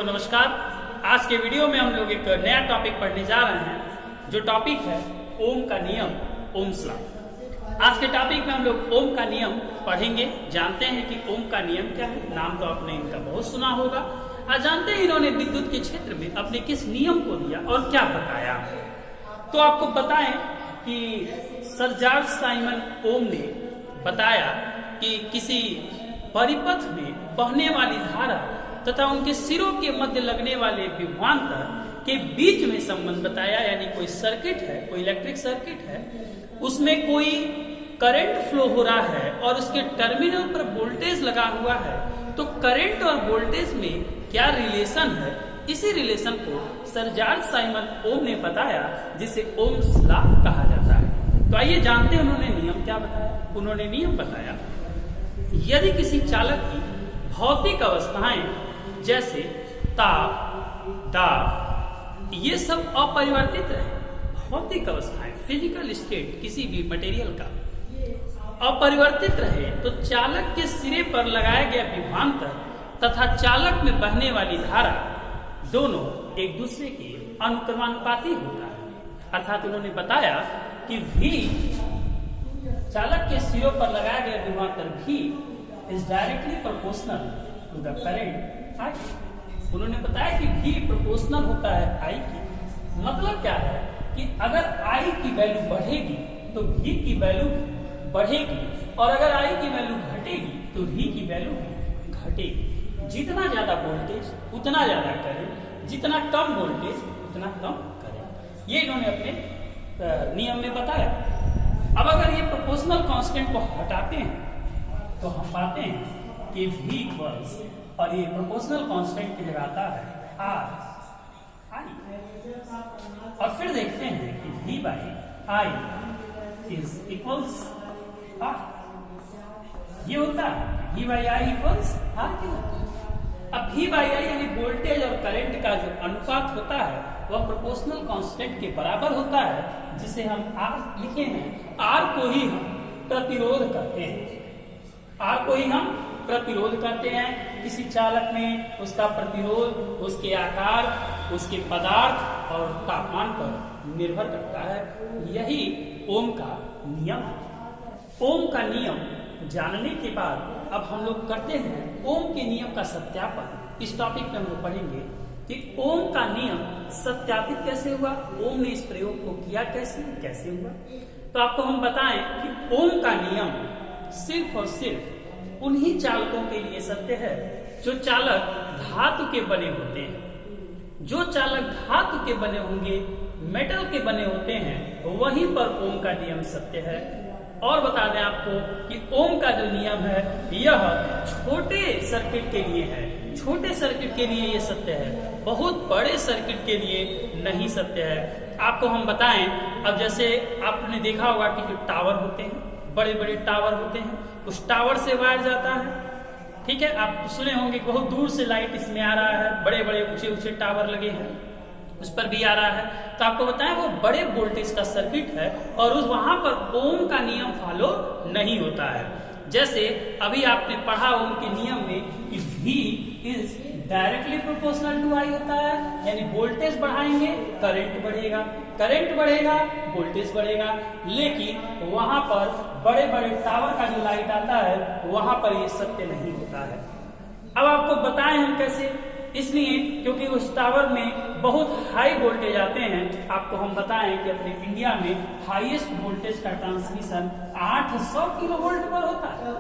नमस्कार। आज के वीडियो में हम लोग एक नया टॉपिक पढ़ने जा रहे हैं, जो टॉपिक है ओम का नियम, ओम्स लॉ। आज के टॉपिक में हम लोग ओम का नियम पढ़ेंगे। जानते हैं कि ओम का नियम क्या है, नाम तो आपने इनका बहुत सुना होगा। आज जानते हैं इन्होंने विद्युत के क्षेत्र में अपने किस नियम को दिया और क्या बताया। तो आपको बताएं कि सर जॉर्ज साइमन ओम ने बताया कि किसी परिपथ में बहने वाली धारा तथा उनके सिरों के मध्य लगने वाले विभवांतर के बीच में संबंध बताया। यानी कोई सर्किट है, कोई इलेक्ट्रिक सर्किट है, उसमें कोई करंट फ्लो हो रहा है और उसके टर्मिनल पर वोल्टेज लगा हुआ है, तो करंट और वोल्टेज में क्या रिलेशन है, इसी रिलेशन को सर जॉर्ज साइमन ओम ने बताया, जिसे ओम्स लॉ कहा जाता है। तो आइए जानते हैं उन्होंने नियम क्या बताया। उन्होंने नियम बताया, यदि किसी चालक की भौतिक अवस्थाएं जैसे ताप, दाब, ये सब अपरिवर्तित रहे, भौतिक अवस्थाएं, फिजिकल स्टेट किसी भी मटेरियल का अपरिवर्तित रहे, तो चालक के सिरे पर लगाया गया विभवांतर तथा चालक में बहने वाली धारा दोनों एक दूसरे के अनुक्रमानुपाती होता है। अर्थात उन्होंने बताया कि V, चालक के सिरों पर लगाया गया विभवांतर V is directly proportional to the current I। उन्होंने बताया कि V प्रोपोर्शनल होता है I की। मतलब क्या है कि अगर I की वैल्यू बढ़ेगी तो V की वैल्यू बढ़ेगी, और अगर I की वैल्यू घटेगी तो V की वैल्यू घटेगी। जितना ज्यादा वोल्टेज उतना ज्यादा करंट, जितना कम वोल्टेज उतना कम करंट, ये इन्होंने अपने नियम में बताया। अब अगर ये प्रोपोर्शनल कांस्टेंट को हटाते हैं तो हम पाते हैं कि V इक्वल्स, और ये प्रोपोर्शनल कांस्टेंट की जगह आता है R I, और फिर देखते हैं कि V by I is equals R। ये होता है V by I equals R क्यों होता है। अब V बाई I यानी वोल्टेज और करंट का जो अनुपात होता है वह प्रोपोर्शनल कांस्टेंट के बराबर होता है, जिसे हम R लिखे हैं। R को ही हम प्रतिरोध करते हैं, R को ही हम प्रतिरोध करते हैं। किसी चालक में उसका प्रतिरोध उसके आकार, उसके पदार्थ और तापमान पर निर्भर करता है। यही ओम का नियम है। ओम का नियम जानने के बाद अब हम लोग करते हैं ओम के नियम का सत्यापन। इस टॉपिक में हम लोग पढ़ेंगे कि ओम का नियम सत्यापित कैसे हुआ, ओम ने इस प्रयोग को किया कैसे हुआ। तो आपको हम बताएं कि ओम का नियम सिर्फ और सिर्फ उन्हीं चालकों के लिए सत्य है जो चालक धातु के बने होते हैं। जो चालक धातु के बने होंगे, मेटल के बने होते हैं, वहीं पर ओम का नियम सत्य है। और बता दें आपको कि ओम का जो नियम है यह छोटे सर्किट के लिए है, छोटे सर्किट के लिए यह सत्य है, बहुत बड़े सर्किट के लिए नहीं सत्य है। आपको हम बताएं, अब जैसे आपने देखा होगा कि जो टावर होते हैं, बड़े बड़े टावर होते हैं, उस टावर से वायर जाता है, ठीक है। आप सुने होंगे बहुत दूर से लाइट इसमें आ रहा है, बड़े बड़े ऊंचे ऊंचे टावर लगे हैं, उस पर भी आ रहा है। तो आपको बताएं वो बड़े वोल्टेज का सर्किट है और उस वहां पर ओम का नियम फॉलो नहीं होता है। जैसे अभी आपने पढ़ा ओम के नियम में कि V is directly proportional to I होता है, यानी वोल्टेज बढ़ाएंगे करंट बढ़ेगा, करंट बढ़ेगा वोल्टेज बढ़ेगा। लेकिन वहां पर बड़े बड़े टावर का जो लाइट आता है वहां पर ये सत्य नहीं होता है। अब आपको बताएं हम कैसे, इसलिए क्योंकि उस टावर में बहुत हाई वोल्टेज आते हैं। आपको हम बताएं कि अपने इंडिया में हाईएस्ट वोल्टेज का ट्रांसमिशन 800 किलोवोल्ट पर होता है,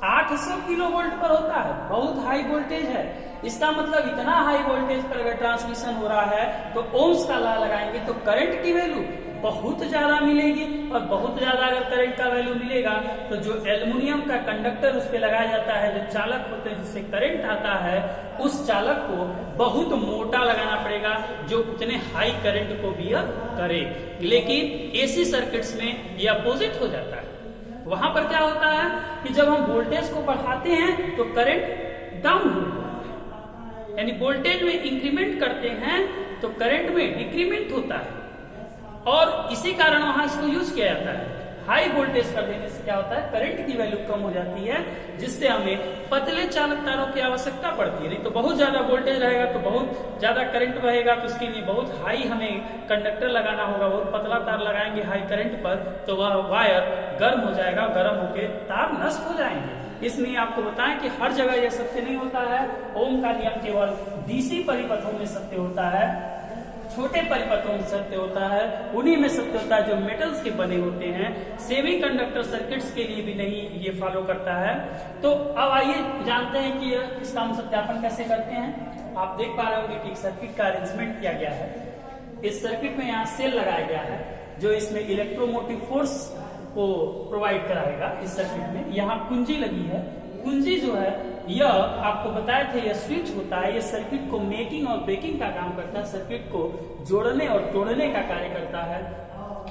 800 किलोवोल्ट पर होता है, बहुत हाई वोल्टेज है। इसका मतलब इतना हाई वोल्टेज पर अगर ट्रांसमिशन हो रहा है तो ओम्स का लॉ लगाएंगे तो करंट की वैल्यू बहुत ज्यादा मिलेगी, और बहुत ज्यादा अगर करंट का वैल्यू मिलेगा तो जो एल्युमिनियम का कंडक्टर उस पर लगाया जाता है, जो चालक होते हैं जिससे करंट आता है, उस चालक को बहुत मोटा लगाना पड़ेगा जो उतने हाई करंट को बियर करे। लेकिन एसी सर्किट्स में ये अपोजिट हो जाता है। वहां पर क्या होता है कि जब हम वोल्टेज को बढ़ाते हैं तो करंट डाउन होने लगता है, यानी वोल्टेज में इंक्रीमेंट करते हैं तो करंट में डिक्रीमेंट होता है, और इसी कारण वहां इसको यूज किया जाता है। हाई वोल्टेज कर देने से क्या होता है, करंट की वैल्यू कम हो जाती है, जिससे हमें पतले चालक तारों की आवश्यकता पड़ती है। नहीं तो बहुत ज्यादा वोल्टेज रहेगा तो बहुत ज्यादा करंट बहेगा, तो उसके लिए बहुत हाई हमें कंडक्टर लगाना होगा, बहुत पतला तार लगाएंगे हाई करंट पर, तो वह वायर गर्म हो जाएगा, गर्म होकर तार नष्ट हो जाएंगे। इसलिए आपको बताएं कि हर जगह यह सत्य नहीं होता है। ओम का नियम केवल डीसी परिपथों में सत्य होता है, छोटे परिपथों में सत्य होता है, उन्हीं में सत्य होता है जो मेटल्स के बने होते हैं। सेमीकंडक्टर सर्किट्स के लिए भी नहीं ये फॉलो करता है। तो अब आइए जानते हैं कि इसका हम सत्यापन कैसे करते हैं। आप देख पा रहे होंगे कि सर्किट का अरेंजमेंट किया गया है। इस सर्किट में यहाँ सेल लगाया गया है जो इसमें इलेक्ट्रोमोटिव फोर्स को प्रोवाइड कराएगा। इस सर्किट में यहाँ कुंजी लगी है। कुंजी जो है यह आपको बताए थे, यह स्विच होता है, यह सर्किट को मेकिंग और ब्रेकिंग का काम करता है, सर्किट को जोड़ने और तोड़ने का कार्य करता है।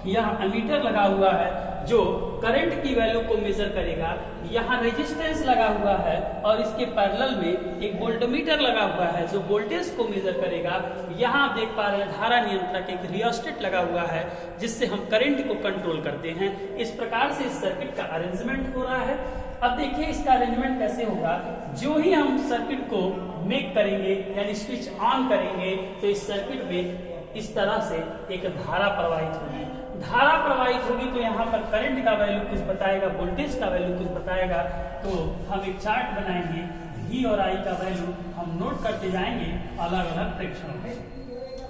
यहाँ एमीटर लगा हुआ है जो करंट की वैल्यू को मेजर करेगा। यहाँ रेजिस्टेंस लगा हुआ है और इसके पैरेलल में एक वोल्टमीटर लगा हुआ है जो वोल्टेज को मेजर करेगा। यहाँ आप देख पा रहे हैं धारा नियंत्रक एक रियोस्टेट लगा हुआ है जिससे हम करंट को कंट्रोल करते हैं। इस प्रकार से इस सर्किट का अरेंजमेंट हो रहा है। अब देखिए इसका अरेंजमेंट कैसे होगा। जो ही हम सर्किट को मेक करेंगे यानी स्विच ऑन करेंगे तो इस सर्किट में इस तरह से एक धारा प्रवाहित होगी। धारा प्रवाहित होगी तो यहाँ पर करंट का वैल्यू कुछ बताएगा, वोल्टेज का वैल्यू कुछ बताएगा। तो हम एक चार्ट बनाएंगे, V और I का वैल्यू हम नोट करते जाएंगे अलग अलग प्रेक्षण में।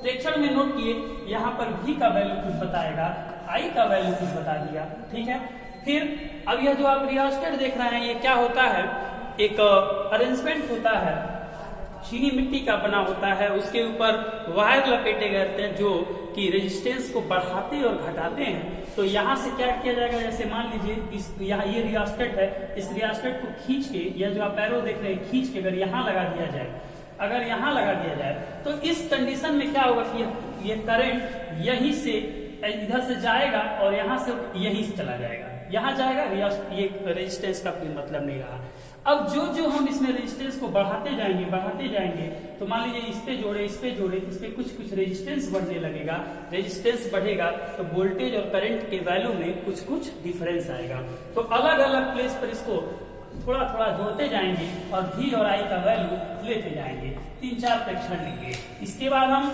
प्रेक्षण में नोट किए, यहाँ पर V का वैल्यू कुछ बताएगा, I का वैल्यू कुछ बता दिया, ठीक है। फिर अब यह जो आप रियोस्टेट देख रहे हैं ये क्या होता है, एक अरेंजमेंट होता है, चीनी मिट्टी का बना होता है। उसके ऊपर वायर लपेटे गए रहते हैं जो कि रेजिस्टेंस को बढ़ाते और घटाते हैं। तो यहाँ से क्या किया जाएगा, जैसे मान लीजिए यहाँ ये रियोस्टेट है, इस रियोस्टेट को खींच के, यह जो आप एरो देख रहे हैं, खींच के अगर यहाँ लगा दिया जाए, अगर यहाँ लगा दिया जाए तो इस कंडीशन में क्या होगा कि ये करंट यहीं से इधर से जाएगा और यहाँ से यहीं से चला जाएगा, यहाँ जाएगा। ये रेजिस्टेंस का कोई मतलब नहीं रहा। अब जो हम इसमें रेजिस्टेंस को बढ़ाते जाएंगे तो मान लीजिए इस पे जोड़े, इस पे जोड़े, इस पे कुछ रेजिस्टेंस बढ़ने लगेगा। रेजिस्टेंस बढ़ेगा तो वोल्टेज और करंट के वैल्यू में कुछ डिफरेंस आएगा। तो अलग अलग प्लेस पर इसको थोड़ा थोड़ा जोड़ते जाएंगे और V और I का वैल्यू लेते जाएंगे। 3-4 प्रेक्षण लेंगे। इसके बाद हम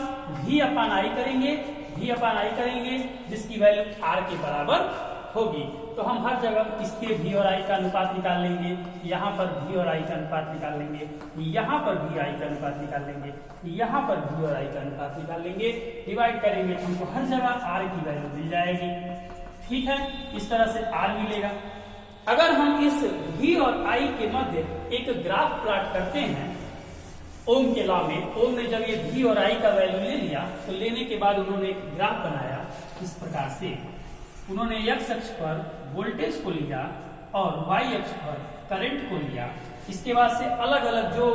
V अपान I करेंगे जिसकी वैल्यू R के बराबर होगी। तो हम हर जगह इसके V और I का अनुपात निकाल लेंगे, यहाँ पर V और I का अनुपात निकाल लेंगे, यहाँ पर V I का अनुपात निकाल लेंगे, यहाँ पर V और I का अनुपात निकाल लेंगे, डिवाइड करेंगे तो हमको हर जगह R की वैल्यू मिल जाएगी। ठीक है, इस तरह से R मिलेगा। अगर हम इस V और I के मध्य एक ग्राफ प्लॉट करते हैं ओम के लॉ में, ओम ने जब ये V और I का वैल्यू ले लिया तो लेने के बाद उन्होंने एक ग्राफ बनाया। इस प्रकार से उन्होंने x अक्ष पर वोल्टेज को लिया और y अक्ष पर करंट को लिया। इसके बाद से अलग अलग जो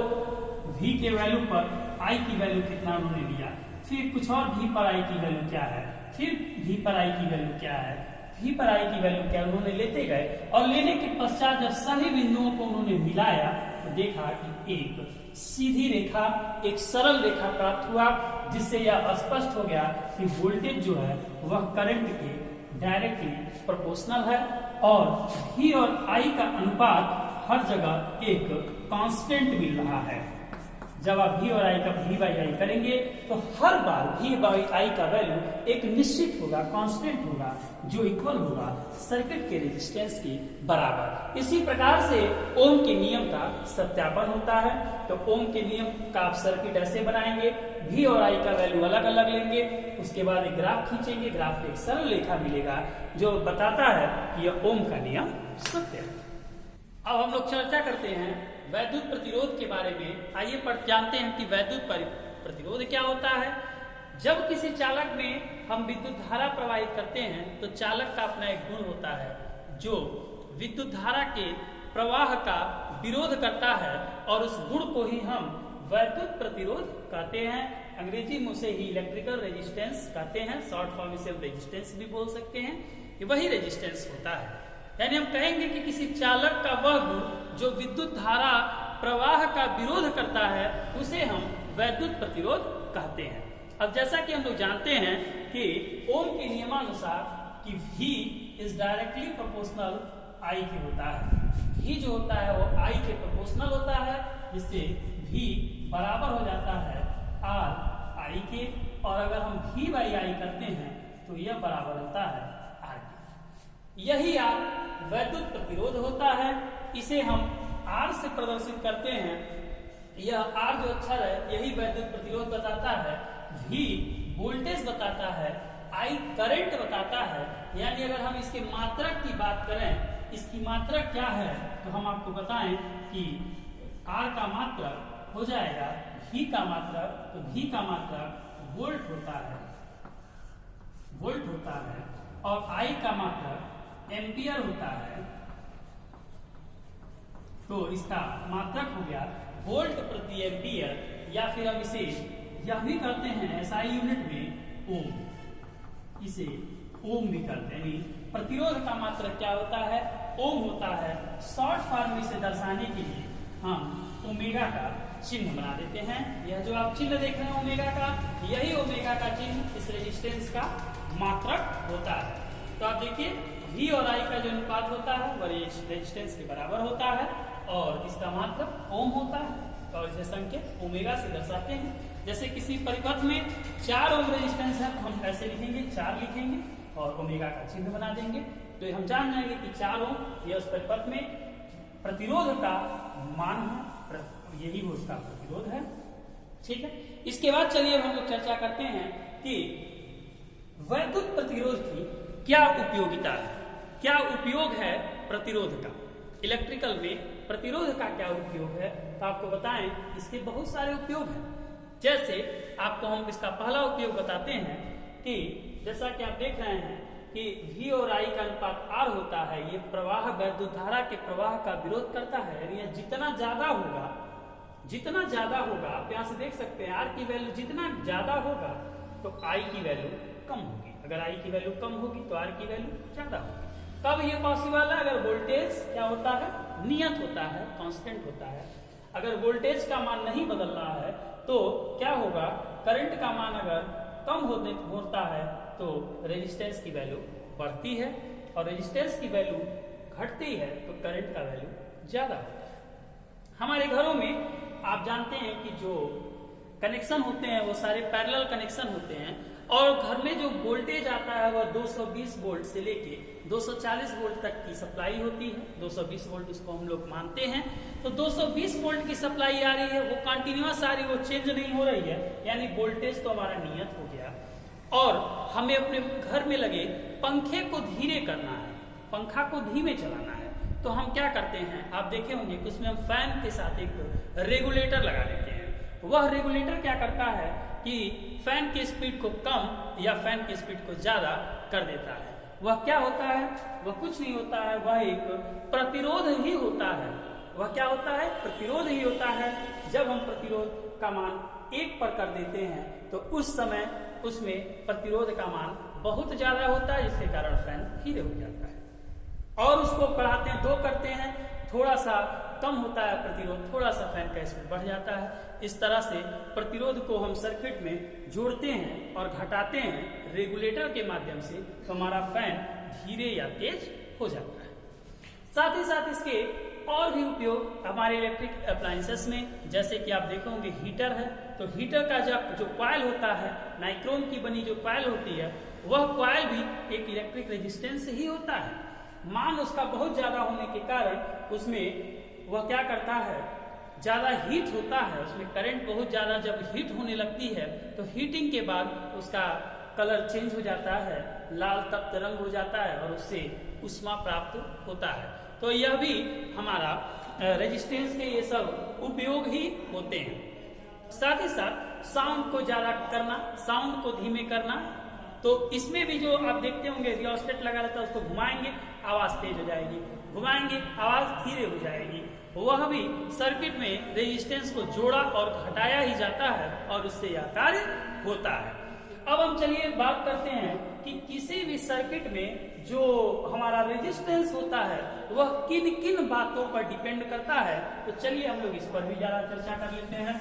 V के वैल्यू पर I की वैल्यू कितना उन्होंने लिया, फिर कुछ और V पर I की वैल्यू क्या है, फिर V पर I की वैल्यू क्या है, V पर I की वैल्यू क्या, उन्होंने लेते गए और लेने के पश्चात जब सभी बिंदुओं को उन्होंने मिलाया तो देखा कि एक सीधी रेखा, एक सरल रेखा प्राप्त हुआ, जिससे यह स्पष्ट हो गया कि वोल्टेज जो है वह करंट के डायरेक्टली प्रोपोर्शनल है और V और I का अनुपात हर जगह एक कांस्टेंट मिल रहा है। जब आप V और I का V बाई I करेंगे तो हर बार V बाई I का वैल्यू एक निश्चित होगा, कांस्टेंट होगा, जो इक्वल होगा सर्किट के रेजिस्टेंस के बराबर। इसी प्रकार से ओम के नियम का सत्यापन होता है। तो ओम के नियम का आप सर्किट ऐसे बनाएंगे, V और I का वैल्यू अलग अलग लेंगे, उसके बाद एक ग्राफ खींचेंगे, ग्राफ में एक सरल रेखा मिलेगा जो बताता है कि यह ओम का नियम सत्य है। अब हम लोग चर्चा करते हैं वैद्युत प्रतिरोध के बारे में। आइए पर जानते हैं कि वैद्युत प्रतिरोध क्या होता है। जब किसी चालक में हम विद्युत धारा प्रवाहित करते हैं तो चालक का अपना एक गुण होता है जो विद्युत धारा के प्रवाह का विरोध करता है और उस गुण को ही हम वैद्युत प्रतिरोध कहते हैं। अंग्रेजी में उसे ही इलेक्ट्रिकल रेजिस्टेंस कहते हैं, शॉर्ट फॉर्म इसे रेजिस्टेंस भी बोल सकते हैं। ये वही रेजिस्टेंस होता है। यानी हम कहेंगे कि किसी चालक का वह गुण जो विद्युत धारा प्रवाह का विरोध करता है उसे हम वैद्युत प्रतिरोध कहते हैं। अब जैसा कि हम लोग जानते हैं कि ओम के नियमानुसार कि V इज डायरेक्टली प्रोपोर्शनल आई के होता है। V जो होता है वो I के प्रोपोर्शनल होता है, जिससे V बराबर हो जाता है R I के, और अगर हम V by I करते हैं तो यह बराबर होता है R के। यही R वैद्युत प्रतिरोध होता है, इसे हम R से प्रदर्शित करते हैं। यह R जो अक्षर है यही वैद्युत प्रतिरोध बताता है, V वोल्टेज बताता है, I करंट बताता है। यानी अगर हम इसके मात्रक की बात करें, इसकी मात्रक क्या है, तो हम आपको बताएं कि R का मात्रक हो जाएगा V का मात्रक, तो V का मात्रक वोल्ट होता है, और I का मात्रक एम्पियर होता है, तो इसका मात्रक हो गया वोल्ट प्रति एम्पियर, या फिर हम इसे यह भी करते हैं SI यूनिट में ओम, इसे ओम भी करते हैं। प्रतिरोध का मात्रक क्या होता है, ओम होता है। शॉर्ट फॉर्म में इसे दर्शाने के लिए हम ओमेगा का चिन्ह बना देते हैं। यह जो आप चिन्ह देख रहे हैं ओमेगा का, यही ओमेगा का चिन्ह इस रेजिस्टेंस का मात्रक होता है। तो आप देखिए V और I का जो अनुपात होता है वह रेजिस्टेंस के बराबर होता है, और इसका मात्रक ओम होता है, और इसे संकेत ओमेगा से दर्शाते हैं। जैसे किसी परिपथ में 4 ओम रेजिस्टेंस है तो हम ऐसे लिखेंगे, 4 लिखेंगे और ओमेगा का चिन्ह बना देंगे, तो हम जान जाएंगे कि 4 ओम यह उस परिपथ में प्रतिरोध का मान है, यही वो उसका प्रतिरोध है। ठीक है, इसके बाद चलिए हम लोग चर्चा करते हैं कि वैद्युत प्रतिरोध की क्या उपयोगिता है, क्या उपयोग है प्रतिरोध का। इलेक्ट्रिकल में प्रतिरोध का क्या उपयोग है, तो आपको बताएं इसके बहुत सारे उपयोग हैं। जैसे आपको हम इसका पहला उपयोग बताते हैं कि जैसा कि आप देख रहे हैं कि V और I का अनुपात R होता है, ये प्रवाह वैद्युत धारा के प्रवाह का विरोध करता है। यानी जितना ज्यादा होगा आप यहाँ से देख सकते हैं R की वैल्यू जितना ज्यादा होगा तो I की वैल्यू कम होगी, अगर I की वैल्यू कम होगी तो R की वैल्यू ज्यादा होगी। तब ये पॉसिबल है अगर वोल्टेज क्या होता है, नियत होता है, कांस्टेंट होता है। अगर वोल्टेज का मान नहीं बदल रहा है तो क्या होगा, करंट का मान अगर कम होता है तो रेजिस्टेंस की वैल्यू बढ़ती है, और रेजिस्टेंस की वैल्यू घटती है तो करंट का वैल्यू ज्यादा होता है। हमारे घरों में आप जानते हैं कि जो कनेक्शन होते हैं वो सारे पैरेलल कनेक्शन होते हैं, और घर में जो वोल्टेज आता है वह 220 वोल्ट से लेके 240 वोल्ट तक की सप्लाई होती है। 220 वोल्ट उसको हम लोग मानते हैं, तो 220 वोल्ट की सप्लाई आ रही है, वो कंटिन्यूअस आ रही है, वो चेंज नहीं हो रही है, यानी वोल्टेज तो हमारा नियत हो गया। और हमें अपने घर में लगे पंखे को धीरे करना है, पंखा को धीमे चलाना है, तो हम क्या करते हैं, आप देखे होंगे कि उसमें हम फैन के साथ एक रेगुलेटर लगा लेते हैं। वह रेगुलेटर क्या करता है कि फैन की स्पीड को कम या फैन की स्पीड को ज्यादा कर देता है। वह क्या होता है, वह कुछ नहीं होता है, वह एक प्रतिरोध ही होता है। वह क्या होता है, प्रतिरोध ही होता है। जब हम प्रतिरोध का मान 1 पर कर देते हैं तो उस समय उसमें प्रतिरोध का मान बहुत ज्यादा होता है, जिसके कारण फैन धीरे हो जाता है। और उसको बढ़ाते हैं, 2 करते हैं, थोड़ा सा कम होता है प्रतिरोध, थोड़ा सा फैन का स्पीड बढ़ जाता है। इस तरह से प्रतिरोध को हम सर्किट में जोड़ते हैं और घटाते हैं रेगुलेटर के माध्यम से, तो हमारा फैन धीरे या तेज हो जाता है। साथ ही साथ इसके और भी उपयोग हमारे इलेक्ट्रिक अप्लायंसेस में, जैसे कि आप देखोगे हीटर है, तो हीटर का जो कॉइल होता है, नाइक्रोम की बनी जो कॉइल होती है, वह कॉइल भी एक इलेक्ट्रिक रेजिस्टेंस ही होता है। मान उसका बहुत ज्यादा होने के कारण उसमें वह क्या करता है, ज्यादा हीट होता है, उसमें करंट बहुत ज्यादा जब हीट होने लगती है तो हीटिंग के बाद उसका कलर चेंज हो जाता है, लाल तप्त रंग हो जाता है और उससे उष्मा प्राप्त होता है। तो यह भी हमारा रेजिस्टेंस के ये सब उपयोग ही होते हैं। साथ ही साथ साउंड को ज्यादा करना, साउंड को धीमे करना, तो इसमें भी जो आप देखते होंगे रियोस्टेट लगा रहता है, उसको घुमाएंगे आवाज तेज हो जाएगी, घुमाएंगे आवाज धीरे हो जाएगी। वह भी सर्किट में रेजिस्टेंस को जोड़ा और घटाया ही जाता है और उससे यह कार्य होता है। अब हम चलिए बात करते हैं कि किसी भी सर्किट में जो हमारा रेजिस्टेंस होता है वह किन किन बातों पर डिपेंड करता है, तो चलिए हम लोग इस पर भी ज्यादा चर्चा कर लेते हैं।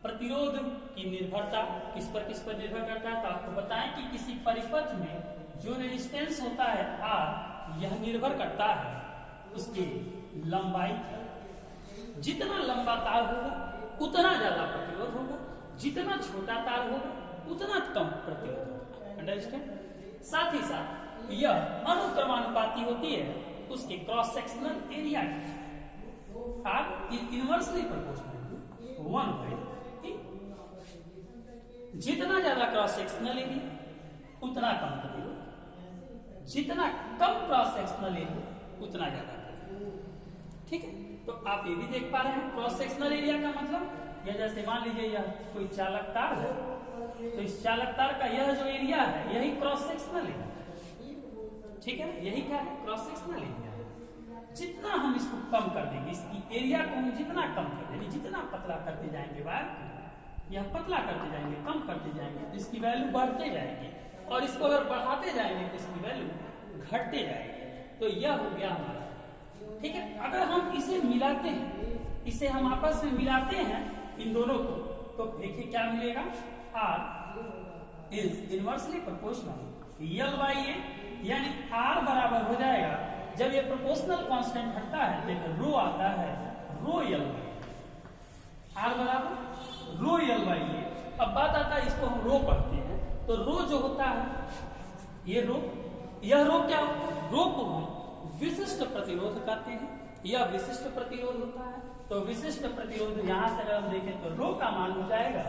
प्रतिरोध की निर्भरता किस पर निर्भर करता है? तो आपको बताएं कि किसी परिपथ में जो रेजिस्टेंस होता है R, यह निर्भर करता है उसकी लंबाई पर। जितना लंबा तार होगा उतना ज्यादा प्रतिरोध होगा, जितना छोटा तार होगा उतना कम प्रतिरोध होगा। अंडरस्टैंड? साथ ही साथ यह अनुक्रमानुपाती होती है उसके क्रॉस सेक्शनल एरिया की, इनवर्सली प्रोपोर्शनल 1/3। जितना ज्यादा क्रॉस सेक्शनल एरिया उतना कम प्रतिरोध, जितना कम क्रॉस सेक्शनल एरिया उतना ज्यादा प्रतिरोध। ठीक है, तो आप ये भी देख पा रहे हैं क्रॉस सेक्शनल एरिया का मतलब, यह जैसे मान लीजिए यह कोई चालक तार है, तो इस चालक तार का यह जो एरिया है यही क्रॉस सेक्शनल एरिया। ठीक है, यही क्या है? Cross sectional area. जितना हम इसको कम कर देंगे, इसकी एरिया को हम जितना कम कर देंगे, जितना पतला करते जाएंगे वायर, यह पतला करते जाएंगे, कम करते जाएंगे, तो इसकी वैल्यू बढ़ते जाएगी, और इसको अगर बढ़ाते जाएंगे तो इसकी वैल्यू घटते जाएगी। तो यह हो गया हमारा। ठीक है, अगर हम इसे मिलाते हैं, इसे हम आपस में मिलाते हैं इन दोनों को, तो देखिए क्या मिलेगा? R is inversely proportional L/A, यानी R बराबर हो जाएगा, जब ये प्रोपोर्शनल कांस्टेंट हटता है देखो रो आता है रो L/A, R बराबर रो L/A। अब बात आता है, इसको हम रो पढ़ते हैं, तो रो जो होता है ये रो, यह रो क्या होता है? रो को हम विशिष्ट प्रतिरोध कहते हैं, यह विशिष्ट प्रतिरोध होता है। तो विशिष्ट प्रतिरोध यहां से अगर हम देखें तो रो का मान हो जाएगा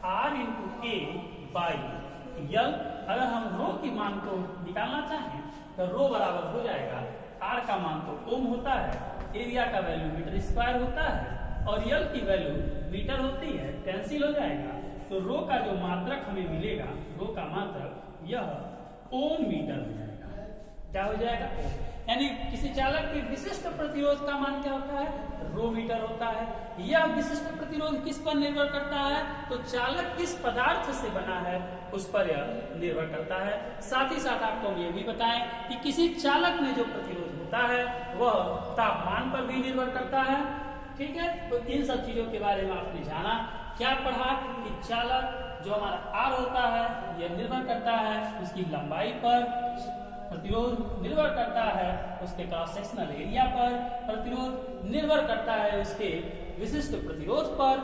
R×A/L। अगर हम रो की मान को निकालना चाहें तो रो बराबर हो जाएगा, R का मान तो ओम होता है, एरिया का वैल्यू मीटर स्क्वायर होता है, और L की वैल्यू मीटर होती है, कैंसिल हो जाएगा। तो रो का जो मात्रक हमें मिलेगा, रो का मात्रक यह ओम मीटर हो जाएगा। क्या हो जाएगा? यानी किसी चालक के विशिष्ट प्रतिरोध का मान क्या होता है? रो मीटर होता है। यह विशिष्ट प्रतिरोध किस पर निर्भर करता है? तो चालक किस पदार्थ से बना है उस पर यह निर्भर करता है। साथ ही साथ आपको हम ये भी बताएं कि किसी चालक में जो प्रतिरोध होता है वह तापमान पर भी निर्भर करता है। ठीक है, तो इन सब चीजों के बारे में आपने जाना, क्या पढ़ा कि चालक जो हमारा R होता है यह निर्भर करता है उसकी लंबाई पर, प्रतिरोध निर्भर करता है उसके क्रॉस सेक्शनल एरिया पर, प्रतिरोध निर्भर करता है उसके विशिष्ट प्रतिरोध पर,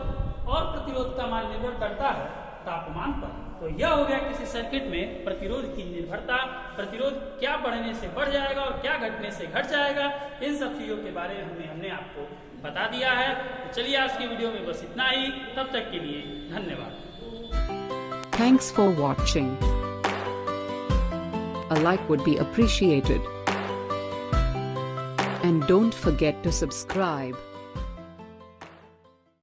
और प्रतिरोध का मान निर्भर करता है तापमान पर। तो यह हो गया किसी सर्किट में प्रतिरोध की निर्भरता, प्रतिरोध क्या बढ़ने से बढ़ जाएगा और क्या घटने से घट जाएगा, इन सब चीजों के बारे में हमने आपको बता दिया है। तो चलिए आज की वीडियो में बस इतना ही, तब तक के लिए धन्यवाद। Thanks for watching. A like would be appreciated. And don't forget to subscribe.